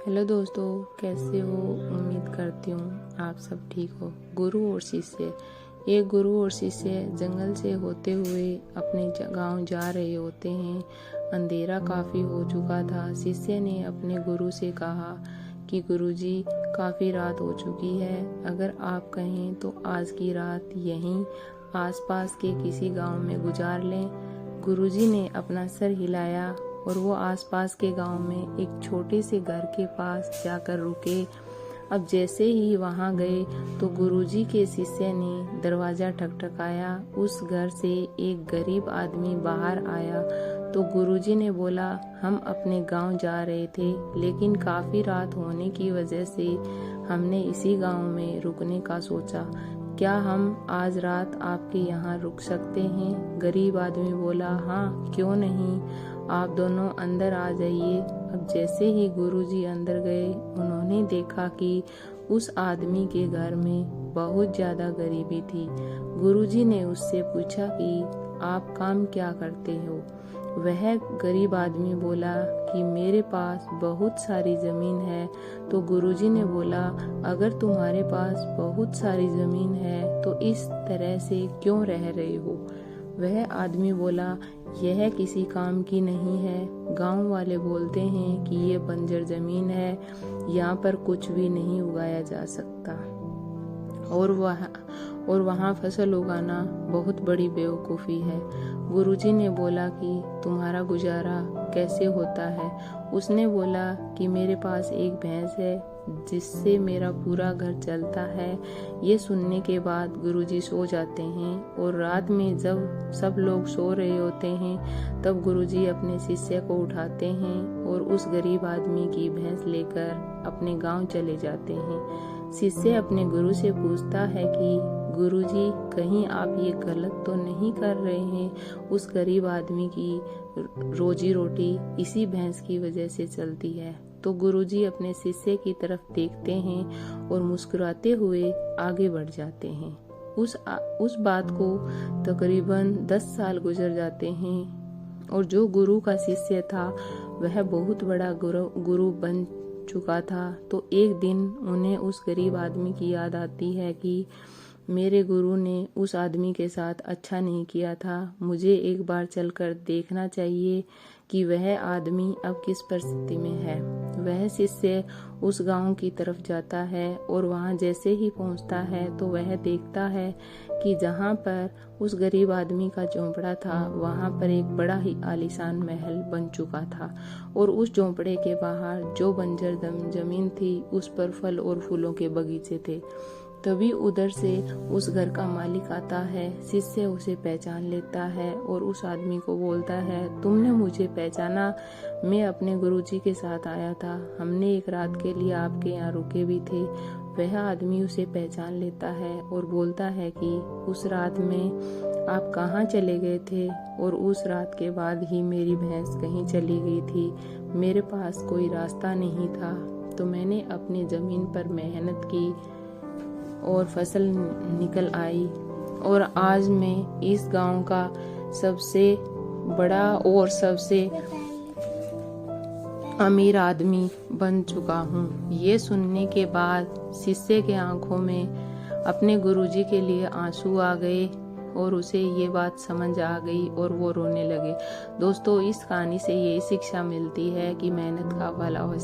Hello दोस्तों, कैसे हो? उम्मीद करती हूँ आप सब ठीक हो। गुरु और शिष्य। एक गुरु और शिष्य जंगल से होते हुए अपने गांव जा रहे होते हैं। अंधेरा काफ़ी हो चुका था। शिष्य ने अपने गुरु से कहा कि गुरुजी, काफ़ी रात हो चुकी है, अगर आप कहें तो आज की रात यहीं आसपास के किसी गांव में गुजार लें। गुरुजी ने अपना सर हिलाया और वो आसपास के गांव में एक छोटे से घर के पास जाकर रुके। अब जैसे ही वहां गए तो गुरुजी के शिष्य ने दरवाजा ठकठकाया। उस घर से एक गरीब आदमी बाहर आया तो गुरुजी ने बोला, हम अपने गांव जा रहे थे, लेकिन काफ़ी रात होने की वजह से हमने इसी गांव में रुकने का सोचा। क्या हम आज रात आपके यहाँ रुक सकते हैं? गरीब आदमी बोला, हाँ, क्यों नहीं, आप दोनों अंदर आ जाइए। अब जैसे ही गुरुजी अंदर गए, उन्होंने देखा कि उस आदमी के घर में बहुत ज़्यादा गरीबी थी। गुरुजी ने उससे पूछा कि आप काम क्या करते हो? वह गरीब आदमी बोला कि मेरे पास बहुत सारी ज़मीन है। तो गुरुजी ने बोला, अगर तुम्हारे पास बहुत सारी ज़मीन है तो इस तरह से क्यों रह रहे हो? वह आदमी बोला, यह किसी काम की नहीं है। गांव वाले बोलते हैं कि ये बंजर ज़मीन है, यहाँ पर कुछ भी नहीं उगाया जा सकता और वहाँ फसल उगाना बहुत बड़ी बेवकूफ़ी है। गुरुजी ने बोला कि तुम्हारा गुजारा कैसे होता है? उसने बोला कि मेरे पास एक भैंस है जिससे मेरा पूरा घर चलता है। ये सुनने के बाद गुरुजी सो जाते हैं और रात में जब सब लोग सो रहे होते हैं तब गुरुजी अपने शिष्य को उठाते हैं और उस गरीब आदमी की भैंस लेकर अपने गांव चले जाते हैं। शिष्य अपने गुरु से पूछता है कि गुरुजी, कहीं आप ये गलत तो नहीं कर रहे हैं? उस गरीब आदमी की रोजी रोटी इसी भैंस की वजह से चलती है। तो गुरुजी अपने शिष्य की तरफ देखते हैं और मुस्कुराते हुए आगे बढ़ जाते हैं। उस बात को तकरीबन 10 साल गुजर जाते हैं और जो गुरु का शिष्य था वह बहुत बड़ा गुरु बन चुका था। तो एक दिन उन्हें उस गरीब आदमी की याद आती है कि मेरे गुरु ने उस आदमी के साथ अच्छा नहीं किया था, मुझे एक बार चलकर देखना चाहिए कि वह आदमी अब किस परिस्थिति में है। वह शिष्य उस गांव की तरफ जाता है और वहां जैसे ही पहुंचता है तो वह देखता है कि जहां पर उस गरीब आदमी का झोंपड़ा था वहां पर एक बड़ा ही आलीशान महल बन चुका था और उस झोंपड़े के बाहर जो बंजर जमीन थी उस पर फल और फूलों के बगीचे थे। तभी उधर से उस घर का मालिक आता है। शिष्य उसे पहचान लेता है और उस आदमी को बोलता है, तुमने मुझे पहचाना? मैं अपने गुरुजी के साथ आया था, हमने एक रात के लिए आपके यहाँ रुके भी थे। वह आदमी उसे पहचान लेता है और बोलता है कि उस रात में आप कहाँ चले गए थे? और उस रात के बाद ही मेरी भैंस कहीं चली गई थी, मेरे पास कोई रास्ता नहीं था, तो मैंने अपनी ज़मीन पर मेहनत की और फसल निकल आई और आज मैं इस गांव का सबसे बड़ा और सबसे अमीर आदमी बन चुका हूँ। ये सुनने के बाद शिष्य के आंखों में अपने गुरुजी के लिए आंसू आ गए और उसे ये बात समझ आ गई और वो रोने लगे। दोस्तों, इस कहानी से यही शिक्षा मिलती है कि मेहनत का फल अवश्य